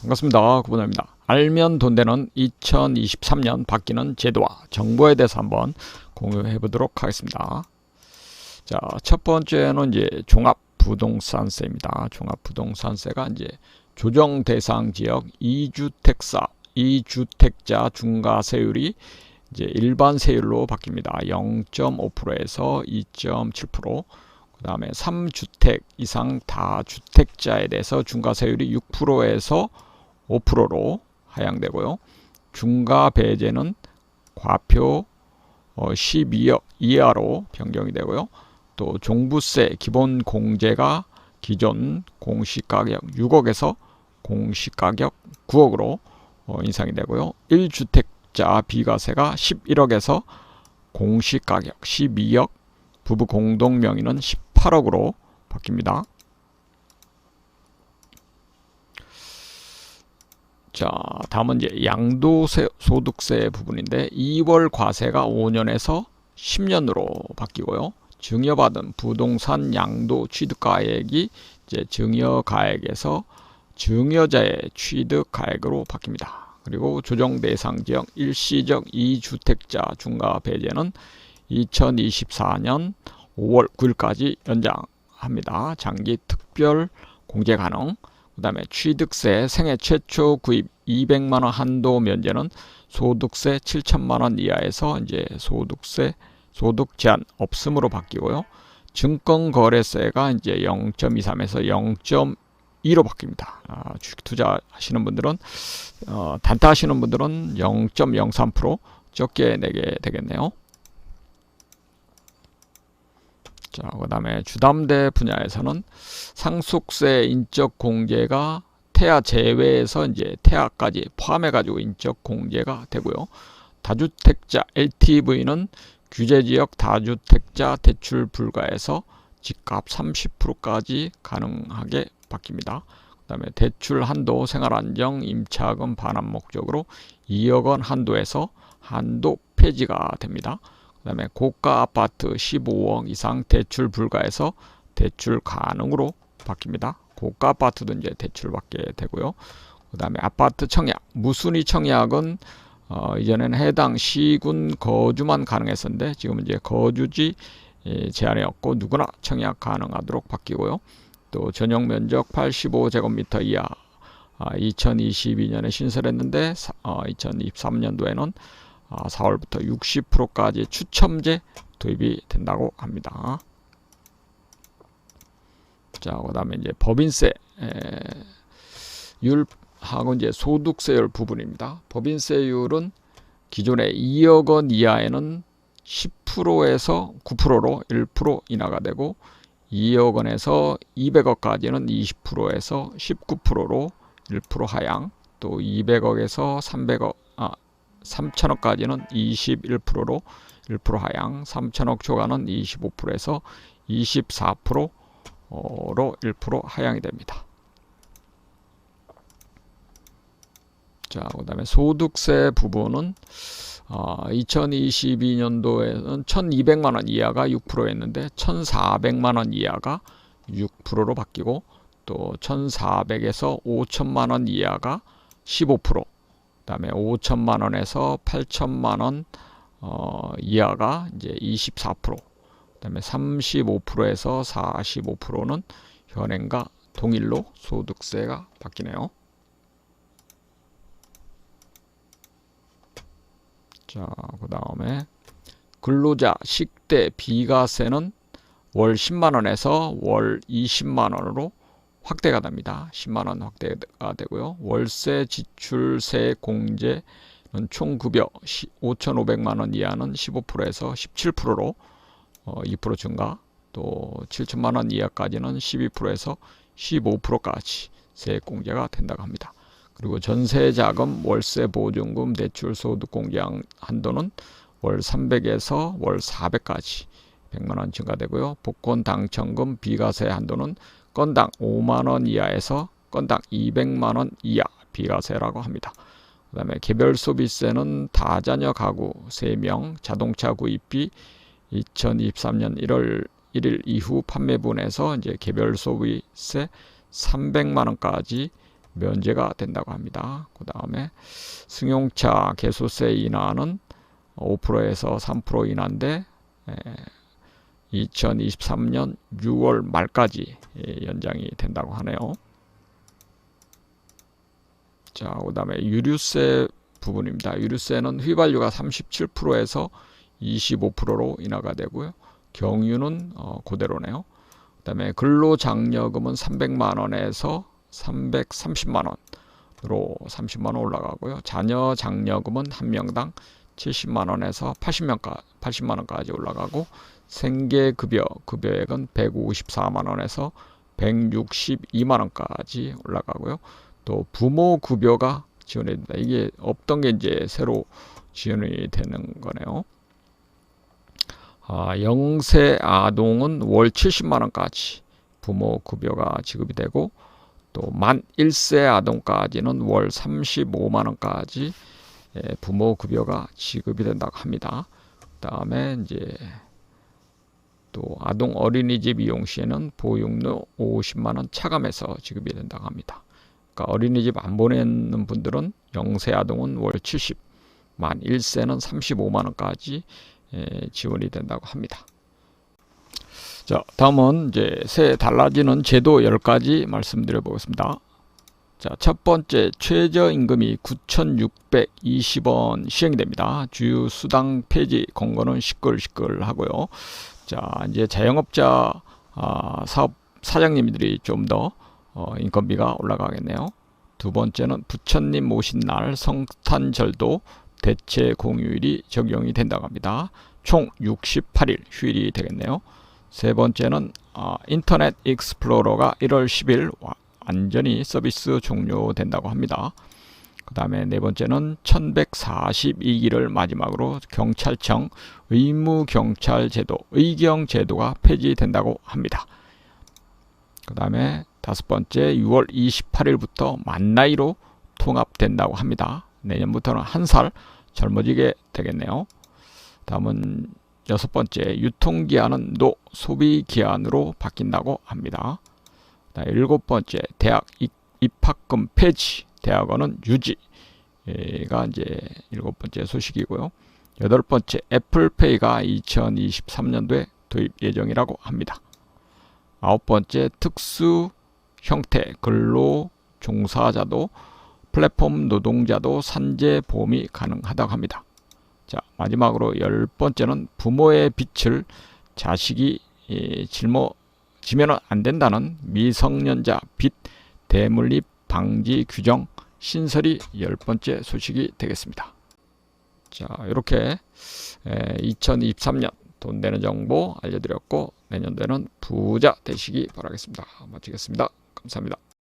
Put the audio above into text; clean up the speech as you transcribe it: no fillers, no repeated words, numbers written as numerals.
반갑습니다. 구본호입니다. 알면 돈 되는 2023년 바뀌는 제도와 정보에 대해서 한번 공유해 보도록 하겠습니다. 자, 첫 번째는 이제 종합부동산세입니다. 종합부동산세가 이제 조정 대상 지역 2주택자 중과세율이 이제 일반 세율로 바뀝니다. 0.5%에서 2.7%. 그 다음에 3주택 이상 다주택자에 대해서 중과세율이 6%에서 5%로 하향되고요. 중과 배제는 과표 12억 이하로 변경이 되고요. 또 종부세 기본 공제가 기존 공시가격 6억에서 공시가격 9억으로 인상이 되고요. 1주택자 비과세가 11억에서 공시가격 12억, 부부 공동 명의는 18억으로 바뀝니다. 자, 다음은 이제 양도소득세 부분인데 2월 과세가 5년에서 10년으로 바뀌고요. 증여받은 부동산 양도 취득가액이 이제 증여가액에서 증여자의 취득가액으로 바뀝니다. 그리고 조정 대상 지역 일시적 2주택자 중과 배제는 2024년 5월 9일까지 연장합니다. 장기 특별 공제 가능. 그 다음에 취득세 생애 최초 구입 200만원 한도 면제는 소득세 7천만원 이하에서 이제 소득 제한 없음으로 바뀌고요. 증권거래세가 이제 0.23에서 0.2로 바뀝니다. 주식 투자 하시는 분들은 단타 하시는 분들은 0.03% 적게 내게 되겠네요. 자, 그 다음에 주담대 분야에서는 상속세 인적 공제가 태아 제외해서 이제 태아까지 포함해가지고 인적 공제가 되고요. 다주택자 LTV는 규제지역 다주택자 대출 불가에서 집값 30%까지 가능하게 바뀝니다. 그 다음에 대출 한도 생활안정 임차금 반환 목적으로 2억 원 한도에서 한도 폐지가 됩니다. 그 다음에 고가 아파트 15억 이상 대출 불가에서 대출 가능으로 바뀝니다. 고가 아파트도 이제 대출 받게 되고요. 그 다음에 아파트 청약, 무순위 청약은 이전에는 해당 시군 거주만 가능했었는데 지금은 이제 거주지 제한이 없고 누구나 청약 가능하도록 바뀌고요. 또 전용 면적 85제곱미터 이하 2022년에 신설했는데 2023년도에는 4월부터 60%까지 추첨제 도입이 된다고 합니다. 자, 그 다음에 이제 법인세 율하고 이제 소득세율 부분입니다. 법인세율은 기존의 2억 원 이하에는 10%에서 9%로 1% 인하가 되고 2억 원에서 200억까지는 20%에서 19%로 1% 하향, 또 200억에서 3천억까지는 21%로 1% 하향, 3천억 초과는 25%에서 24%로 1% 하향이 됩니다. 자, 그 다음에 소득세 부분은 2022년도에는 1200만원 이하가 6%였는데 1400만원 이하가 6%로 바뀌고 또 1400에서 5000만원 이하가 15%, 그 다음에 5천만원에서 8천만원 이하가 이제 24%, 그 다음에 35%에서 45%는 현행과 동일로 소득세가 바뀌네요. 자, 그 다음에 근로자 식대 비과세는 월 10만원에서 월 20만원으로 확대가 됩니다. 10만원 확대가 되고요. 월세 지출세 공제는 총급여 5,500만원 이하는 15%에서 17%로 2% 증가, 또 7천만원 이하까지는 12%에서 15%까지 세액 공제가 된다고 합니다. 그리고 전세자금, 월세 보증금, 대출 소득 공제 한도는 월 300에서 월 400까지 100만원 증가되고요. 복권 당첨금 비과세 한도는 건당 5만원 이하에서 건당 200만원 이하 비과세라고 합니다. 그 다음에 개별 소비세는 다자녀 가구 3명 자동차 구입비 2023년 1월 1일 이후 판매분에서 이제 개별 소비세 300만원까지 면제가 된다고 합니다. 그 다음에 승용차 개소세 인하는 5%에서 3% 인하인데 2023년 6월 말까지 연장이 된다고 하네요. 자, 그 다음에 유류세 부분입니다. 유류세는 휘발유가 37%에서 25%로 인하가 되고요. 경유는 그대로네요. 그 다음에 근로장려금은 300만원에서 330만원으로 30만원 올라가고요. 자녀장려금은 한 명당 70만원에서 80만원까지 올라가고, 생계급여액은 154만원에서 162만원까지 올라가고요. 또 부모급여가 지원이 됩니다. 이게 없던 게 이제 새로 지원이 되는 거네요. 영세 아동은 월 70만원까지 부모급여가 지급이 되고, 또 만 1세 아동까지는 월 35만원까지 부모급여가 지급이 된다고 합니다. 그 다음에 이제 또 아동 어린이집 이용 시에는 보육료 50만원 차감해서 지급이 된다고 합니다. 그러니까 어린이집 안 보내는 분들은 영세 아동은 월 70, 만 1세는 35만원까지 지원이 된다고 합니다. 자, 다음은 이제 새 달라지는 제도 10가지 말씀드려 보겠습니다. 자, 첫 번째, 최저임금이 9,620원 시행이 됩니다. 주유수당 폐지 공고는 시끌시끌하고요. 자, 이제 자영업자 사업 사장님들이 좀 더 인건비가 올라가겠네요. 두 번째는 부처님 모신 날 성탄절도 대체 공휴일이 적용이 된다고 합니다. 총 68일 휴일이 되겠네요. 세 번째는 인터넷 익스플로러가 1월 10일 완전히 서비스 종료된다고 합니다. 그 다음에 네 번째는 1142기를 마지막으로 경찰청 의무경찰제도, 의경제도가 폐지된다고 합니다. 그 다음에 다섯 번째, 6월 28일부터 만 나이로 통합된다고 합니다. 내년부터는 한 살 젊어지게 되겠네요. 다음은 여섯 번째, 유통기한은 노 소비기한으로 바뀐다고 합니다. 일곱 번째, 대학 입학금 폐지, 대학원은 유지가 이제 일곱 번째 소식이고요. 여덟 번째, 애플페이가 2023년도에 도입 예정이라고 합니다. 아홉 번째, 특수 형태 근로 종사자도 플랫폼 노동자도 산재 보험이 가능하다고 합니다. 자, 마지막으로 열 번째는 부모의 빚을 자식이 지면 안 된다는 미성년자 빚 대물립 방지 규정 신설이 열 번째 소식이 되겠습니다. 자, 이렇게 2023년 돈 되는 정보 알려드렸고, 내년도에는 부자 되시기 바라겠습니다. 마치겠습니다. 감사합니다.